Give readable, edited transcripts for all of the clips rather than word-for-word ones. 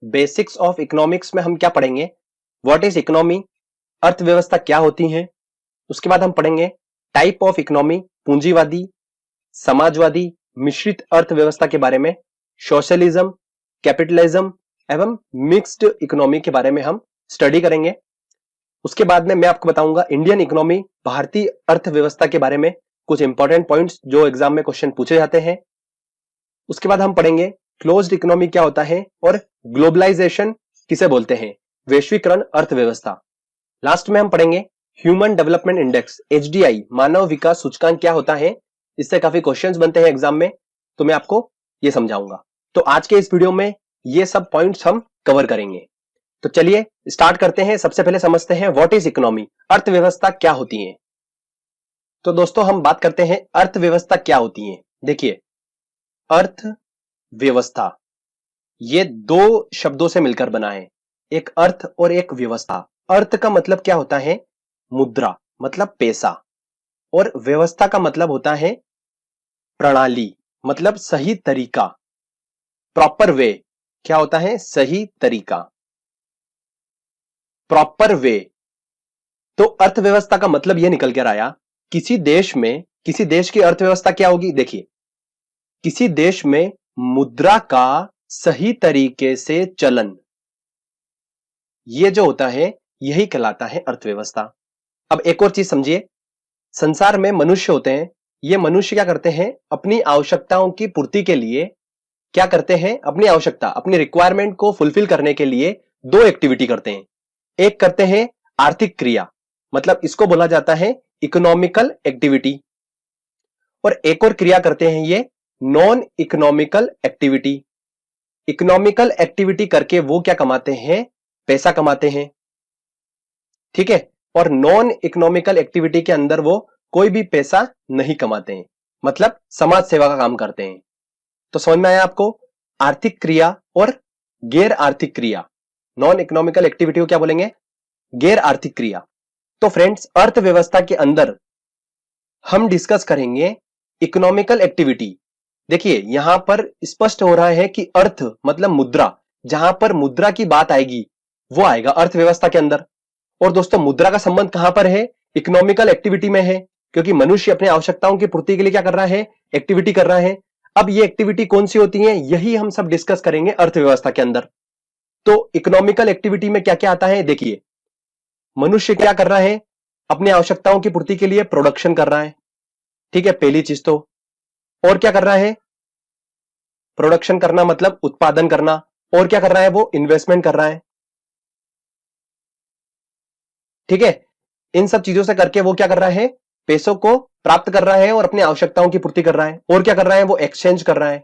Basics of economics में हम क्या पढ़ेंगे, व्हाट इज इकोनॉमी, अर्थव्यवस्था क्या होती है। उसके बाद हम पढ़ेंगे टाइप ऑफ इकोनॉमी, पूंजीवादी, समाजवादी, मिश्रित अर्थव्यवस्था के बारे में, सोशलिज्म, कैपिटलिज्म एवं मिक्स्ड इकोनॉमी के बारे में हम स्टडी करेंगे। उसके बाद में मैं आपको बताऊंगा इंडियन इकोनॉमी, भारतीय अर्थव्यवस्था के बारे में कुछ इंपॉर्टेंट पॉइंट्स जो एग्जाम में क्वेश्चन पूछे जाते हैं। उसके बाद हम पढ़ेंगे क्लोज्ड इकोनॉमी क्या होता है और ग्लोबलाइजेशन किसे बोलते हैं, वैश्वीकरण अर्थव्यवस्था। लास्ट में हम पढ़ेंगे ह्यूमन डेवलपमेंट इंडेक्स HDI, मानव विकास सूचकांक क्या होता है। इससे काफी क्वेश्चंस बनते हैं एग्जाम में, तो मैं आपको ये समझाऊंगा। तो आज के इस वीडियो में ये सब पॉइंट्स हम कवर करेंगे। तो चलिए स्टार्ट करते हैं। सबसे पहले समझते हैं व्हाट इज इकोनॉमी, अर्थव्यवस्था क्या होती है। तो दोस्तों हम बात करते हैं अर्थव्यवस्था क्या होती है। देखिए, अर्थव्यवस्था ये दो शब्दों से मिलकर बना है, एक अर्थ और एक व्यवस्था। अर्थ का मतलब क्या होता है, मुद्रा मतलब पैसा, और व्यवस्था का मतलब होता है प्रणाली, मतलब सही तरीका, प्रॉपर वे। क्या होता है, सही तरीका, प्रॉपर वे। तो अर्थव्यवस्था का मतलब यह निकल कर आया, किसी देश में, किसी देश की अर्थव्यवस्था क्या होगी। देखिए, किसी देश में मुद्रा का सही तरीके से चलन, यह जो होता है यही कहलाता है अर्थव्यवस्था। अब एक और चीज समझिए, संसार में मनुष्य होते हैं, ये मनुष्य क्या करते हैं, अपनी आवश्यकताओं की पूर्ति के लिए क्या करते हैं, अपनी आवश्यकता, अपनी रिक्वायरमेंट को फुलफिल करने के लिए दो एक्टिविटी करते हैं। एक करते हैं आर्थिक क्रिया, मतलब इसको बोला जाता है इकोनॉमिकल एक्टिविटी, और एक और क्रिया करते हैं ये non economical activity. Economical activity करके वो क्या कमाते हैं, पैसा कमाते हैं, ठीक है। और नॉन इकोनॉमिकल एक्टिविटी के अंदर वो कोई भी पैसा नहीं कमाते हैं, मतलब समाज सेवा का काम करते हैं। तो समझ में आया आपको, आर्थिक क्रिया और गैर आर्थिक क्रिया। नॉन इकोनॉमिकल एक्टिविटी को क्या बोलेंगे, गैर आर्थिक क्रिया। तो फ्रेंड्स, अर्थव्यवस्था के अंदर हम डिस्कस करेंगे इकोनॉमिकल एक्टिविटी। देखिए, यहां पर स्पष्ट हो रहा है कि अर्थ मतलब मुद्रा, जहां पर मुद्रा की बात आएगी वो आएगा अर्थव्यवस्था के अंदर। और दोस्तों, मुद्रा का संबंध कहां पर है, इकोनॉमिकल एक्टिविटी में है, क्योंकि मनुष्य अपनी आवश्यकताओं की पूर्ति के लिए क्या कर रहा है, एक्टिविटी कर रहा है। अब ये एक्टिविटी कौन सी होती है, यही हम सब डिस्कस करेंगे अर्थव्यवस्था के अंदर। तो इकोनॉमिकल एक्टिविटी में क्या क्या आता है, देखिए, मनुष्य क्या कर रहा है, अपनी आवश्यकताओं की पूर्ति के लिए प्रोडक्शन कर रहा है, ठीक है, पहली चीज तो। और क्या कर रहा है, प्रोडक्शन करना मतलब उत्पादन करना। और क्या कर रहा है, वो इन्वेस्टमेंट कर रहा है, ठीक है। इन सब चीजों से करके वो क्या कर रहा है, पैसों को प्राप्त कर रहा है और अपनी आवश्यकताओं की पूर्ति कर रहा है। और क्या कर रहा है, वो एक्सचेंज कर रहा है,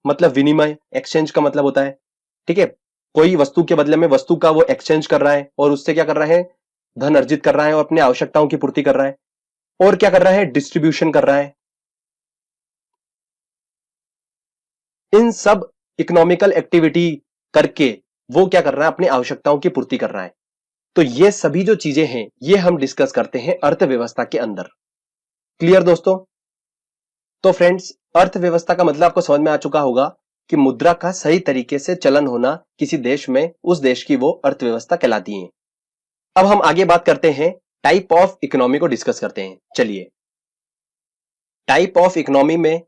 मतलब विनिमय, एक्सचेंज का मतलब होता है, ठीक है, कोई वस्तु के बदले में वस्तु का वो एक्सचेंज कर रहा है और उससे क्या कर रहा है, धन अर्जित कर रहा है और अपनी आवश्यकताओं की पूर्ति कर रहा है। और क्या कर रहा है, डिस्ट्रीब्यूशन कर रहा है। इन सब इकोनॉमिकल एक्टिविटी करके वो क्या कर रहा है, अपनी आवश्यकताओं की पूर्ति कर रहा है। तो ये सभी जो चीजें हैं ये हम डिस्कस करते हैं अर्थव्यवस्था के अंदर। क्लियर दोस्तों। तो फ्रेंड्स, अर्थव्यवस्था का मतलब आपको समझ में आ चुका होगा कि मुद्रा का सही तरीके से चलन होना किसी देश में, उस देश की वो अर्थव्यवस्था कहलाती है। अब हम आगे बात करते हैं, टाइप ऑफ इकोनॉमी को डिस्कस करते हैं। चलिए, टाइप ऑफ इकोनॉमी में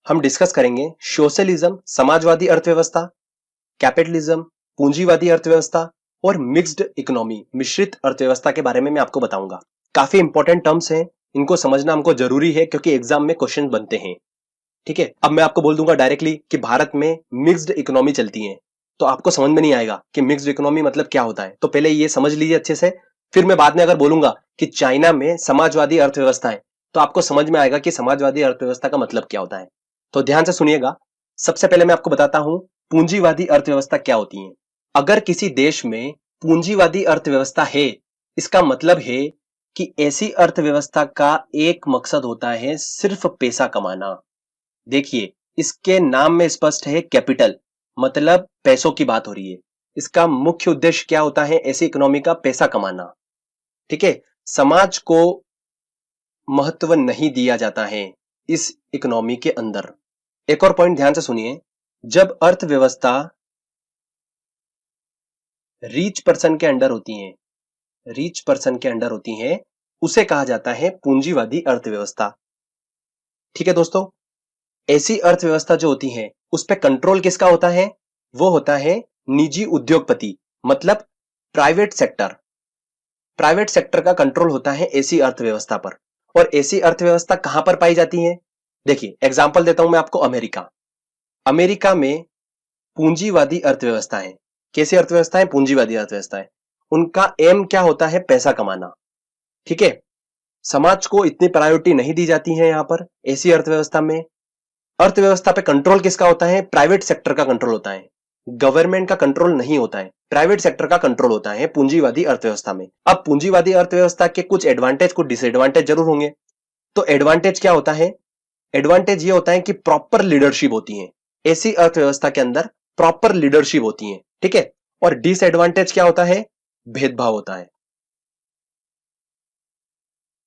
हम डिस्कस करेंगे सोशलिज्म, समाजवादी अर्थव्यवस्था, कैपिटलिज्म, पूंजीवादी अर्थव्यवस्था, और मिक्स्ड इकोनॉमी, मिश्रित अर्थव्यवस्था के बारे में मैं आपको बताऊंगा। काफी इंपॉर्टेंट टर्म्स हैं, इनको समझना हमको जरूरी है क्योंकि एग्जाम में क्वेश्चन बनते हैं, ठीक है। अब मैं आपको बोल दूंगा डायरेक्टली कि भारत में मिक्स्ड इकोनॉमी चलती है, तो आपको समझ में नहीं आएगा कि मिक्स्ड इकोनॉमी मतलब क्या होता है। तो पहले ये समझ लीजिए अच्छे से, फिर मैं बाद में अगर बोलूंगा कि चाइना में समाजवादी अर्थव्यवस्था है, तो आपको समझ में आएगा कि समाजवादी अर्थव्यवस्था का मतलब क्या होता है। तो ध्यान से सुनिएगा। सबसे पहले मैं आपको बताता हूं पूंजीवादी अर्थव्यवस्था क्या होती है। अगर किसी देश में पूंजीवादी अर्थव्यवस्था है, इसका मतलब है कि ऐसी अर्थव्यवस्था का एक मकसद होता है सिर्फ पैसा कमाना। देखिए, इसके नाम में स्पष्ट है, कैपिटल मतलब पैसों की बात हो रही है। इसका मुख्य उद्देश्य क्या होता है, ऐसी इकोनॉमी का पैसा कमाना, ठीक है। समाज को महत्व नहीं दिया जाता है इस इकोनॉमी के अंदर। एक और पॉइंट ध्यान से सुनिए, जब अर्थव्यवस्था रीच पर्सन के अंडर होती हैं, रीच पर्सन के अंडर होती हैं, उसे कहा जाता है पूंजीवादी अर्थव्यवस्था। ठीक है दोस्तों, ऐसी अर्थव्यवस्था जो होती है उस पर कंट्रोल किसका होता है? वो होता है निजी उद्योगपति, मतलब प्राइवेट सेक्टर। प्राइवेट सेक्टर का कंट्रोल होता है ऐसी अर्थव्यवस्था पर। और ऐसी अर्थव्यवस्था कहां पर पाई जाती है? देखिए एग्जांपल देता हूं मैं आपको, अमेरिका। अमेरिका में पूंजीवादी अर्थव्यवस्था है। कैसी अर्थव्यवस्था है? पूंजीवादी अर्थव्यवस्था है। उनका एम क्या होता है? पैसा कमाना। ठीक है, समाज को इतनी प्रायोरिटी नहीं दी जाती है यहां पर। ऐसी अर्थव्यवस्था में अर्थव्यवस्था पे कंट्रोल किसका होता है? प्राइवेट सेक्टर का कंट्रोल होता है, गवर्नमेंट का कंट्रोल नहीं होता है, प्राइवेट सेक्टर का कंट्रोल होता है पूंजीवादी अर्थव्यवस्था में। अब पूंजीवादी अर्थव्यवस्था के कुछ एडवांटेज, कुछ डिसएडवांटेज जरूर होंगे। तो एडवांटेज क्या होता है? एडवांटेज ये होता है कि प्रॉपर लीडरशिप होती है ऐसी अर्थव्यवस्था के अंदर, प्रॉपर लीडरशिप होती है। ठीक है, और डिसएडवांटेज क्या होता है? भेदभाव होता है।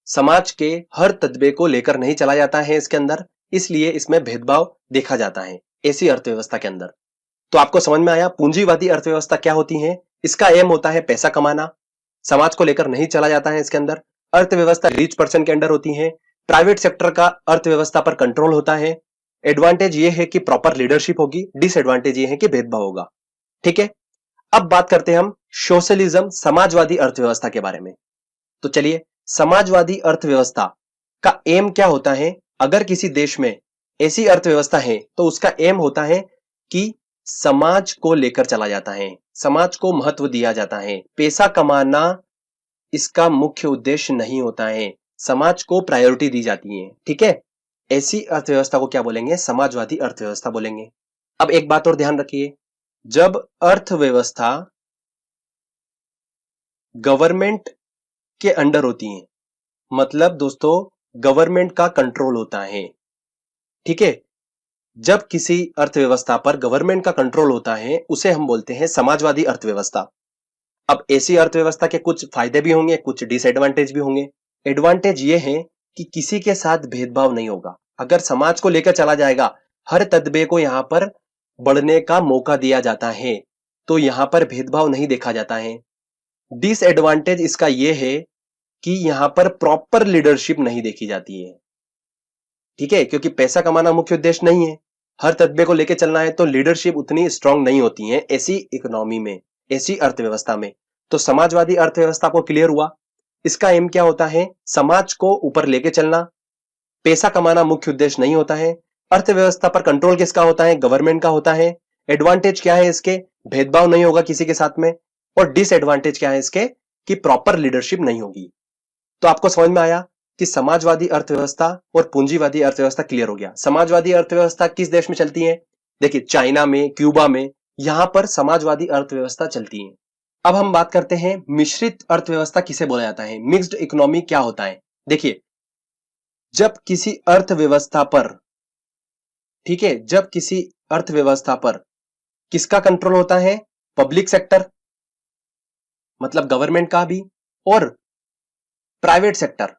समाज के हर तत्वे को लेकर नहीं चला जाता है इसके अंदर, इसलिए इसमें भेदभाव देखा जाता है ऐसी अर्थव्यवस्था के अंदर। तो आपको समझ में आया पूंजीवादी अर्थव्यवस्था क्या होती है? इसका एम होता है पैसा कमाना, समाज को लेकर नहीं चला जाता है इसके अंदर। अर्थव्यवस्था रिच पर्सन के अंडर होती है, प्राइवेट सेक्टर का अर्थव्यवस्था पर कंट्रोल होता है। एडवांटेज ये है कि प्रॉपर लीडरशिप होगी, डिसएडवांटेज ये है कि भेदभाव होगा। ठीक है, अब बात करते हैं हम सोशलिज्म, समाजवादी अर्थव्यवस्था के बारे में। तो चलिए, समाजवादी अर्थव्यवस्था का एम क्या होता है? अगर किसी देश में ऐसी अर्थव्यवस्था है तो उसका एम होता है कि समाज को लेकर चला जाता है, समाज को महत्व दिया जाता है, पैसा कमाना इसका मुख्य उद्देश्य नहीं होता है, समाज को प्रायोरिटी दी जाती है। ठीक है, ऐसी अर्थव्यवस्था को क्या बोलेंगे? समाजवादी अर्थव्यवस्था बोलेंगे। अब एक बात और ध्यान रखिए, जब अर्थव्यवस्था गवर्नमेंट के अंडर होती है, मतलब दोस्तों गवर्नमेंट का कंट्रोल होता है। ठीक है, जब किसी अर्थव्यवस्था पर गवर्नमेंट का कंट्रोल होता है उसे हम बोलते हैं समाजवादी अर्थव्यवस्था। अब ऐसी अर्थव्यवस्था के कुछ फायदे भी होंगे, कुछ डिसएडवांटेज भी होंगे। एडवांटेज ये है कि किसी के साथ भेदभाव नहीं होगा। अगर समाज को लेकर चला जाएगा, हर तत्वे को यहां पर बढ़ने का मौका दिया जाता है, तो यहां पर भेदभाव नहीं देखा जाता है। डिसएडवांटेज इसका यह है कि यहां पर प्रॉपर लीडरशिप नहीं देखी जाती है। ठीक है, क्योंकि पैसा कमाना मुख्य उद्देश्य नहीं है, हर तत्वे को लेकर चलना है, तो लीडरशिप उतनी स्ट्रांग नहीं होती है ऐसी इकोनॉमी में, ऐसी अर्थव्यवस्था में। तो समाजवादी अर्थव्यवस्था को क्लियर हुआ। इसका एम क्या होता है? समाज को ऊपर लेके चलना, पैसा कमाना मुख्य उद्देश्य नहीं होता है। अर्थव्यवस्था पर कंट्रोल किसका होता है? गवर्नमेंट का होता है। एडवांटेज क्या है इसके? भेदभाव नहीं होगा किसी के साथ में। और डिसएडवांटेज क्या है इसके? कि प्रॉपर लीडरशिप नहीं होगी। तो आपको समझ में आया कि समाजवादी अर्थव्यवस्था और पूंजीवादी अर्थव्यवस्था क्लियर हो गया। समाजवादी अर्थव्यवस्था किस देश में चलती है? देखिए चाइना में, क्यूबा में, यहां पर समाजवादी अर्थव्यवस्था चलती है। अब हम बात करते हैं मिश्रित अर्थव्यवस्था किसे बोला जाता है, मिक्स्ड इकोनॉमी क्या होता है। देखिए, जब किसी अर्थव्यवस्था पर, ठीक है, जब किसी अर्थव्यवस्था पर किसका कंट्रोल होता है? पब्लिक सेक्टर, मतलब गवर्नमेंट का भी, और प्राइवेट सेक्टर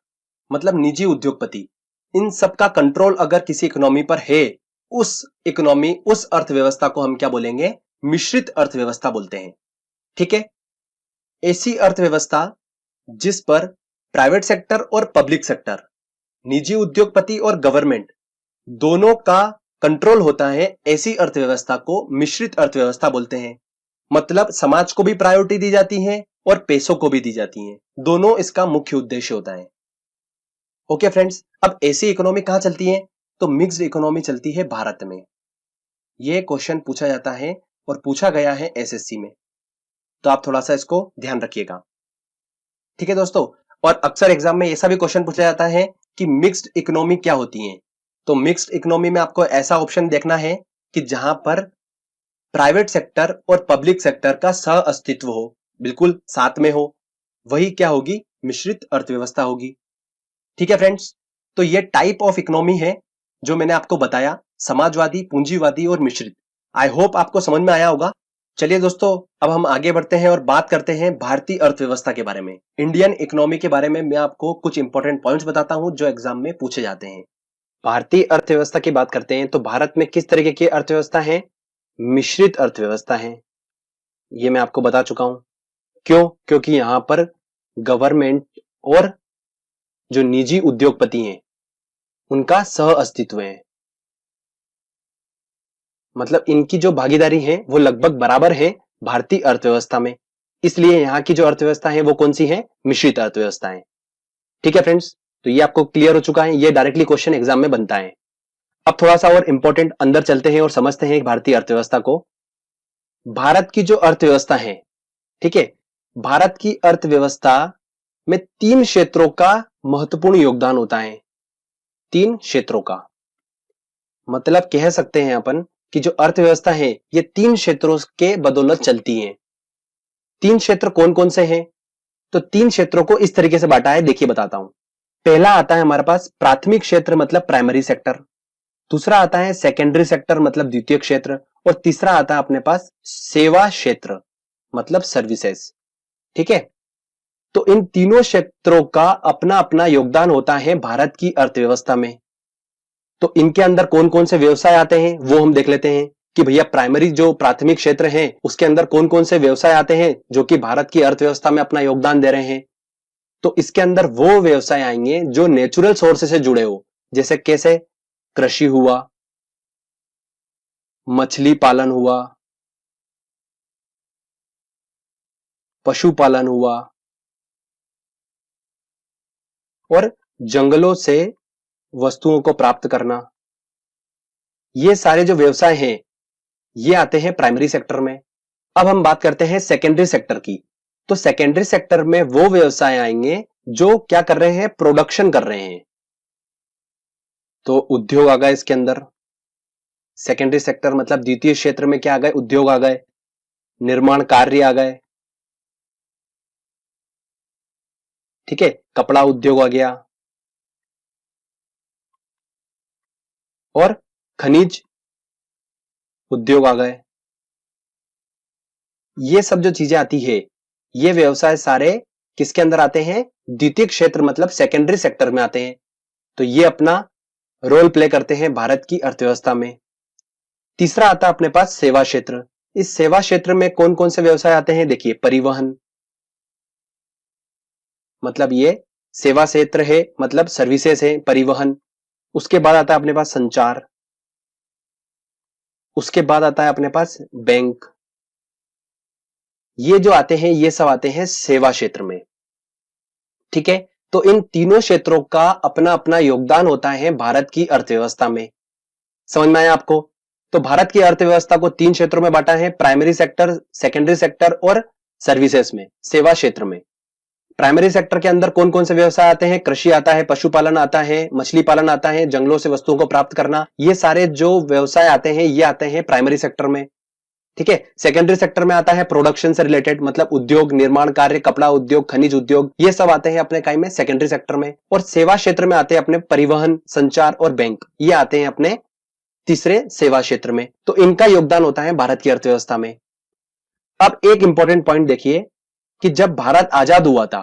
मतलब निजी उद्योगपति, इन सब का कंट्रोल अगर किसी इकोनॉमी पर है, उस इकोनॉमी, उस अर्थव्यवस्था को हम क्या बोलेंगे? मिश्रित अर्थव्यवस्था बोलते हैं। ठीक है, ऐसी अर्थव्यवस्था जिस पर प्राइवेट सेक्टर और पब्लिक सेक्टर, निजी उद्योगपति और गवर्नमेंट दोनों का कंट्रोल होता है, ऐसी अर्थव्यवस्था को मिश्रित अर्थव्यवस्था बोलते हैं। मतलब समाज को भी प्रायोरिटी दी जाती है और पैसों को भी दी जाती है, दोनों इसका मुख्य उद्देश्य होता है। ओके फ्रेंड्स, अब ऐसी इकोनॉमी कहां चलती है? तो मिक्स्ड इकोनॉमी चलती है भारत में। यह क्वेश्चन पूछा जाता है और पूछा गया है एसएससी में, तो आप थोड़ा सा इसको ध्यान रखिएगा। ठीक है दोस्तों, और अक्सर एग्जाम में ऐसा भी क्वेश्चन पूछा जाता है कि मिक्स्ड इकोनॉमी क्या होती है। तो मिक्स्ड इकोनॉमी में आपको ऐसा ऑप्शन देखना है कि जहां पर प्राइवेट सेक्टर और पब्लिक सेक्टर का सह अस्तित्व हो, बिल्कुल साथ में हो, वही क्या होगी? मिश्रित अर्थव्यवस्था होगी। ठीक है फ्रेंड्स, तो ये टाइप ऑफ इकोनॉमी है जो मैंने आपको बताया, समाजवादी, पूंजीवादी और मिश्रित। आई होप आपको समझ में आया होगा। चलिए दोस्तों, अब हम आगे बढ़ते हैं और बात करते हैं भारतीय अर्थव्यवस्था के बारे में, इंडियन इकोनॉमी के बारे में। मैं आपको कुछ इंपॉर्टेंट पॉइंट्स बताता हूं जो एग्जाम में पूछे जाते हैं। भारतीय अर्थव्यवस्था की बात करते हैं तो भारत में किस तरीके की अर्थव्यवस्था है? मिश्रित अर्थव्यवस्था है, ये मैं आपको बता चुका हूं। क्यों? क्योंकि यहां पर गवर्नमेंट और जो निजी उद्योगपति हैं उनका सह अस्तित्व है, मतलब इनकी जो भागीदारी है वो लगभग बराबर है भारतीय अर्थव्यवस्था में। इसलिए यहां की जो अर्थव्यवस्था है वो कौन सी है? मिश्रित अर्थव्यवस्था है। ठीक है फ्रेंड्स, तो ये आपको क्लियर हो चुका है, ये डायरेक्टली क्वेश्चन एग्जाम में बनता है। अब थोड़ा सा और इंपॉर्टेंट अंदर चलते हैं और समझते हैं भारतीय अर्थव्यवस्था को। भारत की जो अर्थव्यवस्था है, ठीक है, भारत की अर्थव्यवस्था में 3 क्षेत्रों का महत्वपूर्ण योगदान होता है। 3 क्षेत्रों का मतलब कह सकते हैं अपन कि जो अर्थव्यवस्था है ये 3 क्षेत्रों के बदौलत चलती है। 3 क्षेत्र कौन कौन से हैं? तो 3 क्षेत्रों को इस तरीके से बांटा है, देखिए बताता हूं। पहला आता है हमारे पास प्राथमिक क्षेत्र मतलब प्राइमरी सेक्टर, दूसरा आता है सेकेंडरी सेक्टर मतलब द्वितीय क्षेत्र, और तीसरा आता है अपने पास सेवा क्षेत्र मतलब सर्विसेज। ठीक है, तो इन तीनों क्षेत्रों का अपना अपना योगदान होता है भारत की अर्थव्यवस्था में। तो इनके अंदर कौन कौन से व्यवसाय आते हैं वो हम देख लेते हैं कि भैया प्राइमरी जो प्राथमिक क्षेत्र है उसके अंदर कौन कौन से व्यवसाय आते हैं जो कि भारत की अर्थव्यवस्था में अपना योगदान दे रहे हैं। तो इसके अंदर वो व्यवसाय आएंगे जो नेचुरल सोर्सेस से जुड़े हो, जैसे कैसे? कृषि हुआ, मछली पालन हुआ, पशुपालन हुआ, और जंगलों से वस्तुओं को प्राप्त करना। ये सारे जो व्यवसाय हैं ये आते हैं प्राइमरी सेक्टर में। अब हम बात करते हैं सेकेंडरी सेक्टर की। तो सेकेंडरी सेक्टर में वो व्यवसाय आएंगे जो क्या कर रहे हैं? प्रोडक्शन कर रहे हैं। तो उद्योग आ गए इसके अंदर। सेकेंडरी सेक्टर मतलब द्वितीय क्षेत्र में क्या आ गए? उद्योग आ गए, निर्माण कार्य आ गए, ठीक है, कपड़ा उद्योग आ गया, और खनिज उद्योग आ गए। ये सब जो चीजें आती है ये व्यवसाय सारे किसके अंदर आते हैं? द्वितीय क्षेत्र मतलब सेकेंडरी सेक्टर में आते हैं। तो ये अपना रोल प्ले करते हैं भारत की अर्थव्यवस्था में। तीसरा आता है अपने पास सेवा क्षेत्र। इस सेवा क्षेत्र में कौन कौन से व्यवसाय आते हैं? देखिए, परिवहन मतलब ये सेवा क्षेत्र है, मतलब सर्विसेज है, परिवहन। उसके बाद आता है अपने पास संचार, उसके बाद आता है अपने पास बैंक। ये जो आते हैं ये सब आते हैं सेवा क्षेत्र में। ठीक है, तो इन तीनों क्षेत्रों का अपना अपना योगदान होता है भारत की अर्थव्यवस्था में। समझ में आया आपको? तो भारत की अर्थव्यवस्था को 3 क्षेत्रों में बांटा है, प्राइमरी सेक्टर, सेकेंडरी सेक्टर और सर्विसेज में, सेवा क्षेत्र में। प्राइमरी सेक्टर के अंदर कौन कौन से व्यवसाय आते हैं? कृषि आता है, पशुपालन आता है, मछली पालन आता है, जंगलों से वस्तुओं को प्राप्त करना। ये सारे जो व्यवसाय आते हैं ये आते हैं प्राइमरी सेक्टर में। ठीक है, सेकेंडरी सेक्टर में आता है प्रोडक्शन से रिलेटेड मतलब उद्योग, निर्माण कार्य, कपड़ा उद्योग, खनिज उद्योग, ये सब आते हैं अपने काय में सेकेंडरी सेक्टर में। और सेवा क्षेत्र में आते हैं अपने परिवहन, संचार और बैंक, ये आते हैं अपने तीसरे सेवा क्षेत्र में। तो इनका योगदान होता है भारत की अर्थव्यवस्था में। अब एक इंपॉर्टेंट पॉइंट देखिए कि जब भारत आजाद हुआ था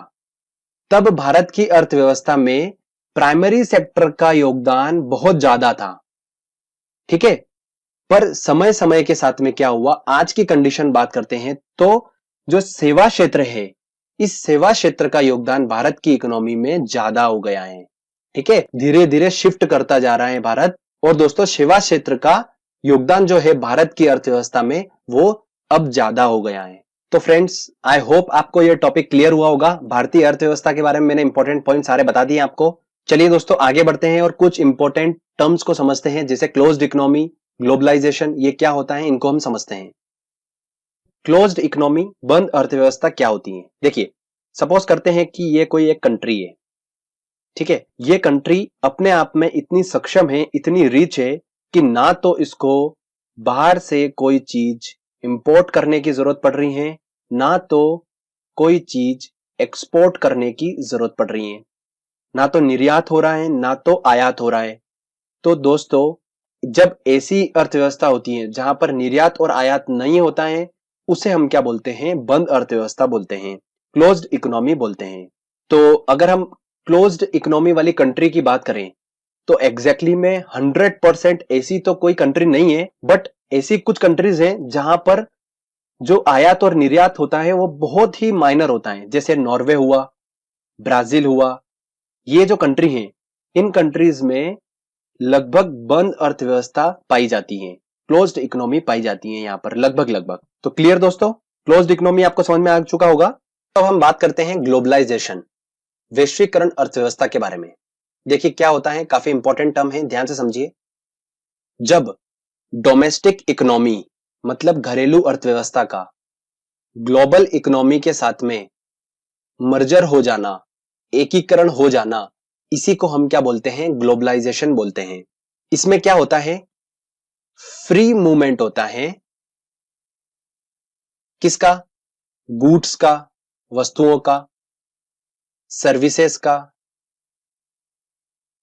तब भारत की अर्थव्यवस्था में प्राइमरी सेक्टर का योगदान बहुत ज्यादा था। ठीक है, पर समय समय के साथ में क्या हुआ, आज की कंडीशन बात करते हैं तो जो सेवा क्षेत्र है इस सेवा क्षेत्र का योगदान भारत की इकोनॉमी में ज्यादा हो गया है। ठीक है, धीरे धीरे शिफ्ट करता जा रहा है भारत। और दोस्तों, सेवा क्षेत्र का योगदान जो है भारत की अर्थव्यवस्था में वो अब ज्यादा हो गया है। तो फ्रेंड्स, आई होप आपको ये टॉपिक क्लियर हुआ होगा। भारतीय अर्थव्यवस्था के बारे में मैंने इंपॉर्टेंट पॉइंट सारे बता दिए आपको। चलिए दोस्तों, आगे बढ़ते हैं और कुछ इंपॉर्टेंट टर्म्स को समझते हैं, जैसे क्लोज्ड इकोनॉमी, ग्लोबलाइजेशन, ये क्या होता है इनको हम समझते हैं। क्लोज्ड इकोनॉमी, बंद अर्थव्यवस्था क्या होती है? देखिए, सपोज करते हैं कि ये कोई एक कंट्री है। ठीक है, ये कंट्री अपने आप में इतनी सक्षम है, इतनी रिच है कि ना तो इसको बाहर से कोई चीज इंपोर्ट करने की जरूरत पड़ रही है, ना तो कोई चीज एक्सपोर्ट करने की जरूरत पड़ रही है, ना तो निर्यात हो रहा है ना तो आयात हो रहा है। तो दोस्तों, जब ऐसी अर्थव्यवस्था होती है जहां पर निर्यात और आयात नहीं होता है उसे हम क्या बोलते हैं? बंद अर्थव्यवस्था बोलते हैं, क्लोज्ड इकोनॉमी बोलते हैं। तो अगर हम क्लोज्ड इकोनॉमी वाली कंट्री की बात करें तो एग्जैक्टली में 100% ऐसी तो कोई कंट्री नहीं है, बट ऐसी कुछ कंट्रीज हैं जहां पर जो आयात और निर्यात होता है वो बहुत ही माइनर होता है, जैसे नॉर्वे हुआ, ब्राजील हुआ। ये जो कंट्री हैं, इन कंट्रीज में लगभग बंद अर्थव्यवस्था पाई जाती है, क्लोज्ड इकोनॉमी पाई जाती है यहां पर लगभग। तो क्लियर दोस्तों, क्लोज्ड इकोनॉमी आपको समझ में आ चुका होगा। तो अब हम बात करते हैं ग्लोबलाइजेशन, वैश्वीकरण अर्थव्यवस्था के बारे में। देखिए क्या होता है, काफी इंपॉर्टेंट टर्म है, ध्यान से समझिए। जब डोमेस्टिक इकोनॉमी मतलब घरेलू अर्थव्यवस्था का ग्लोबल इकोनॉमी के साथ में मर्जर हो जाना, एकीकरण हो जाना, इसी को हम क्या बोलते हैं, ग्लोबलाइजेशन बोलते हैं। इसमें क्या होता है, फ्री मूवमेंट होता है, किसका, गुड्स का, वस्तुओं का, सर्विसेज का,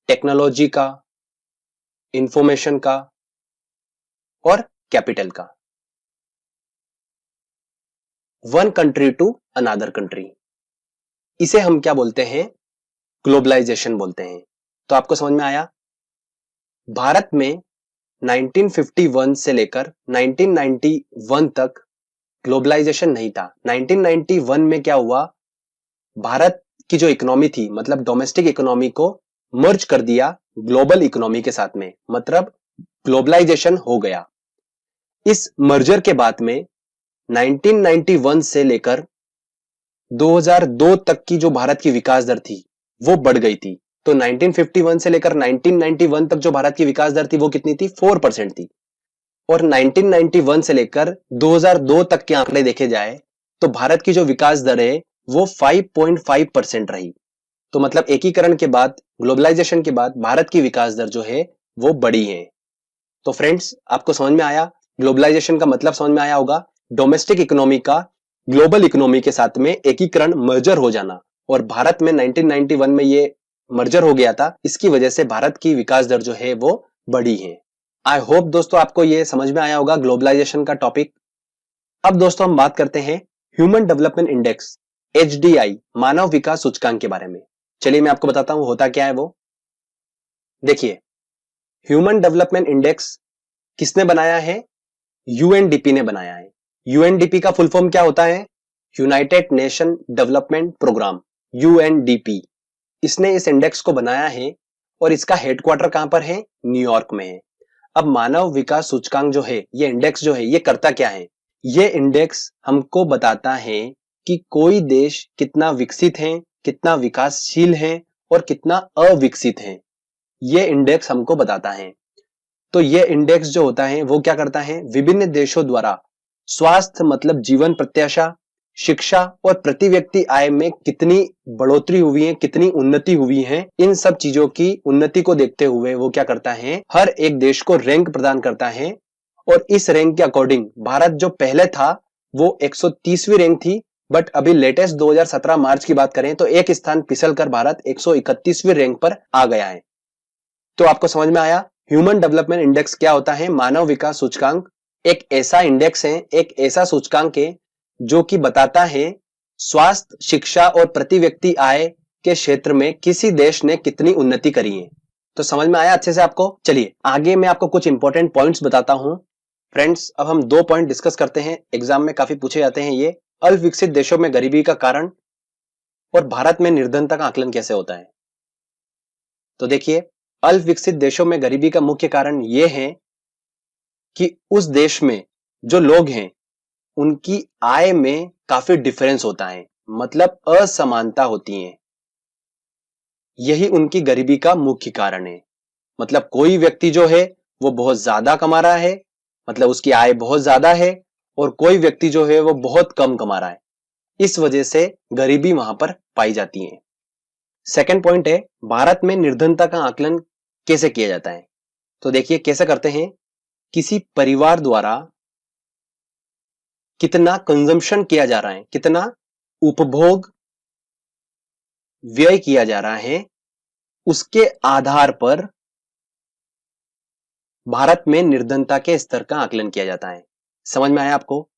टेक्नोलॉजी का, इंफॉर्मेशन का और कैपिटल का, one country to another country. इसे हम क्या बोलते हैं, ग्लोबलाइजेशन बोलते हैं। तो आपको समझ में आया। भारत में 1951 से लेकर 1991 तक ग्लोबलाइजेशन नहीं था। 1991 में क्या हुआ, भारत की जो इकोनॉमी थी, मतलब डोमेस्टिक इकोनॉमी को मर्ज कर दिया ग्लोबल इकोनॉमी के साथ में, मतलब ग्लोबलाइजेशन हो गया। इस मर्जर के बाद में 1991 से लेकर 2002 तक की जो भारत की विकास दर थी वो बढ़ गई थी। तो 1951 से लेकर 1991 तक जो भारत की विकास दर थी वो कितनी थी, 4% थी। और 1991 से लेकर 2002 तक के आंकड़े देखे जाए तो भारत की जो विकास दर है वो 5.5% रही। तो मतलब एकीकरण के बाद, ग्लोबलाइजेशन के बाद भारत की विकास दर जो है वो बढ़ी है। तो फ्रेंड्स आपको समझ में आया, ग्लोबलाइजेशन का मतलब समझ में आया होगा, डोमेस्टिक इकोनॉमी का ग्लोबल इकोनॉमी के साथ में एकीकरण, मर्जर हो जाना। और भारत में 1991 में ये मर्जर हो गया था, इसकी वजह से भारत की विकास दर जो है वो बढ़ी है। आई होप दोस्तों आपको ये समझ में आया होगा ग्लोबलाइजेशन का टॉपिक। अब दोस्तों हम बात करते हैं ह्यूमन डेवलपमेंट इंडेक्स, HDI, मानव विकास सूचकांक के बारे में। चलिए मैं आपको बताता हूं होता क्या है वो। देखिए, ह्यूमन डेवलपमेंट इंडेक्स किसने बनाया है, UNDP ने बनाया है। UNDP का फुल फॉर्म क्या होता है, United Nation Development Programme, UNDP। इसने इस इंडेक्स को बनाया है और इसका हेडक्वार्टर कहां पर है, न्यूयॉर्क में है। अब मानव विकास सूचकांक जो है, ये इंडेक्स जो है, ये करता क्या है, ये इंडेक्स हमको बताता है कि कोई देश कितना विकसित है, कितना विकासशील है और कितना अविकसित है। ये इंडेक्स हमको बताता है। तो ये इंडेक्स जो होता है वो क्या करता है, विभिन्न देशों द्वारा स्वास्थ्य मतलब जीवन प्रत्याशा, शिक्षा और प्रति व्यक्ति आय में कितनी बढ़ोतरी हुई है, कितनी उन्नति हुई है, इन सब चीजों की उन्नति को देखते हुए वो क्या करता है, हर एक देश को रैंक प्रदान करता है। और इस रैंक के अकॉर्डिंग भारत जो पहले था वो 130वीं रैंक थी, बट अभी लेटेस्ट 2017 मार्च की बात करें तो एक स्थान पिसल कर भारत 131वीं रैंक पर आ गया है। तो आपको समझ में आया, ह्यूमन डेवलपमेंट इंडेक्स क्या होता है, मानव विकास सूचकांक एक ऐसा इंडेक्स है, एक ऐसा सूचकांक है जो कि बताता है स्वास्थ्य, शिक्षा और प्रति व्यक्ति आय के क्षेत्र में किसी देश ने कितनी उन्नति करी है। तो समझ में आया अच्छे से आपको। चलिए आगे मैं आपको कुछ इंपॉर्टेंट पॉइंट्स बताता हूं। फ्रेंड्स अब हम 2 पॉइंट डिस्कस करते हैं, एग्जाम में काफी पूछे जाते हैं ये। अल्प विकसित देशों में गरीबी का कारण और भारत में निर्धनता का आकलन कैसे होता है। तो देखिए, अल्प विकसित देशों में गरीबी का मुख्य कारण यह है कि उस देश में जो लोग हैं उनकी आय में काफी डिफरेंस होता है, मतलब असमानता होती है। यही उनकी गरीबी का मुख्य कारण है। मतलब कोई व्यक्ति जो है वो बहुत ज्यादा कमा रहा है, मतलब उसकी आय बहुत ज्यादा है, और कोई व्यक्ति जो है वो बहुत कम कमा रहा है। इस वजह से गरीबी वहां पर पाई जाती है। सेकंड पॉइंट है, भारत में निर्धनता का आकलन कैसे किया जाता है। तो देखिए कैसे करते हैं, किसी परिवार द्वारा कितना कंजम्पशन किया जा रहा है, कितना उपभोग व्यय किया जा रहा है, उसके आधार पर भारत में निर्धनता के स्तर का आकलन किया जाता है। समझ में आया आपको,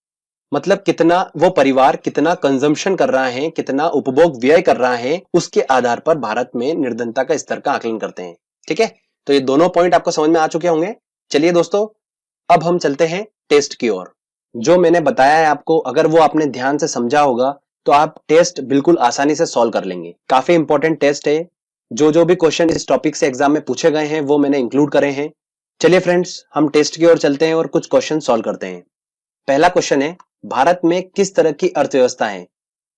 मतलब कितना वो परिवार कितना कंजम्पशन कर रहा है, कितना उपभोग व्यय कर रहा है, उसके आधार पर भारत में निर्धनता का स्तर का आकलन करते हैं। ठीक है, तो ये दोनों पॉइंट आपको समझ में आ चुके होंगे। चलिए दोस्तों अब हम चलते हैं टेस्ट की ओर। जो मैंने बताया है आपको, अगर वो आपने ध्यान से समझा होगा तो आप टेस्ट बिल्कुल आसानी से सॉल्व कर लेंगे। काफी इंपॉर्टेंट टेस्ट है। जो भी क्वेश्चन इस टॉपिक से एग्जाम में पूछे गए हैं वो मैंने इंक्लूड करे हैं। चलिए फ्रेंड्स, हम टेस्ट की ओर चलते हैं और कुछ क्वेश्चन सॉल्व करते हैं। पहला क्वेश्चन है, भारत में किस तरह की अर्थव्यवस्था है?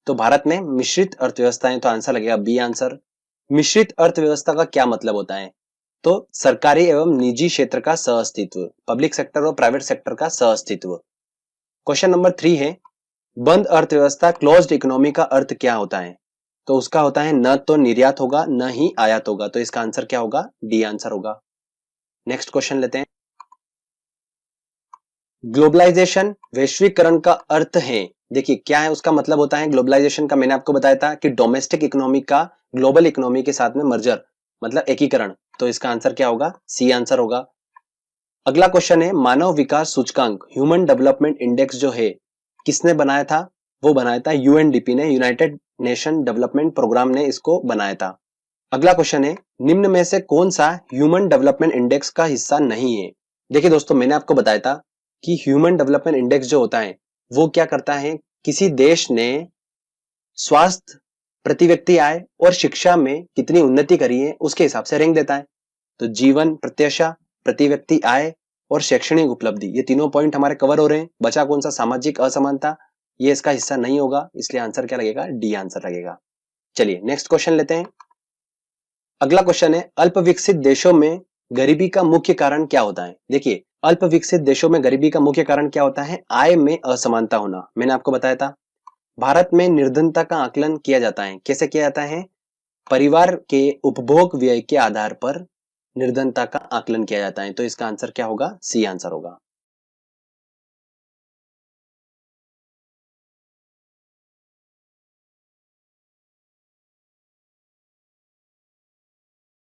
तो भारत में मिश्रित अर्थव्यवस्था है, तो आंसर लगेगा बी आंसर। मिश्रित अर्थव्यवस्था का क्या मतलब होता है? तो सरकारी एवं निजी क्षेत्र का सहअस्तित्व, पब्लिक सेक्टर और प्राइवेट सेक्टर का सहअस्तित्व। क्वेश्चन नंबर 3 है, बंद अर्थव्यवस्था क्लोज्ड इकोनॉमी का अर्थ क्या होता है? तो उसका होता है न तो निर्यात होगा न ही आयात होगा, तो इसका आंसर क्या होगा? डी आंसर होगा। नेक्स्ट क्वेश्चन लेते हैं। ग्लोबलाइजेशन वैश्वीकरण का अर्थ है, देखिए क्या है उसका मतलब होता है ग्लोबलाइजेशन का। मैंने आपको बताया था कि डोमेस्टिक इकोनॉमी का ग्लोबल इकोनॉमी के साथ में मर्जर, मतलब एकीकरण। तो इसका आंसर क्या होगा? सी आंसर होगा। अगला क्वेश्चन है, मानव विकास सूचकांक ह्यूमन डेवलपमेंट इंडेक्स जो है किसने बनाया था? वो बनाया था यूएनडीपी ने, यूनाइटेड नेशन डेवलपमेंट प्रोग्राम ने इसको बनाया था। अगला क्वेश्चन है, निम्न में से कौन सा ह्यूमन डेवलपमेंट इंडेक्स का हिस्सा नहीं है? देखिए दोस्तों, मैंने आपको बताया था कि ह्यूमन डेवलपमेंट इंडेक्स जो होता है वो क्या करता है, किसी देश ने स्वास्थ्य, प्रति व्यक्ति आय और शिक्षा में कितनी उन्नति करी है उसके हिसाब से रैंक देता है। तो जीवन प्रत्याशा, प्रति व्यक्ति आय और शैक्षणिक उपलब्धि, ये तीनों पॉइंट हमारे कवर हो रहे हैं। बचा कौन सा? सामाजिक असमानता, ये इसका हिस्सा नहीं होगा, इसलिए आंसर क्या लगेगा? डी आंसर लगेगा। चलिए नेक्स्ट क्वेश्चन लेते हैं। अगला क्वेश्चन है, अल्प विकसित देशों में गरीबी का मुख्य कारण क्या होता है? देखिए, अल्प विकसित देशों में गरीबी का मुख्य कारण क्या होता है? आय में असमानता होना। मैंने आपको बताया था। भारत में निर्धनता का आकलन किया जाता है, कैसे किया जाता है? परिवार के उपभोग व्यय के आधार पर निर्धनता का आकलन किया जाता है, तो इसका आंसर क्या होगा? सी आंसर होगा।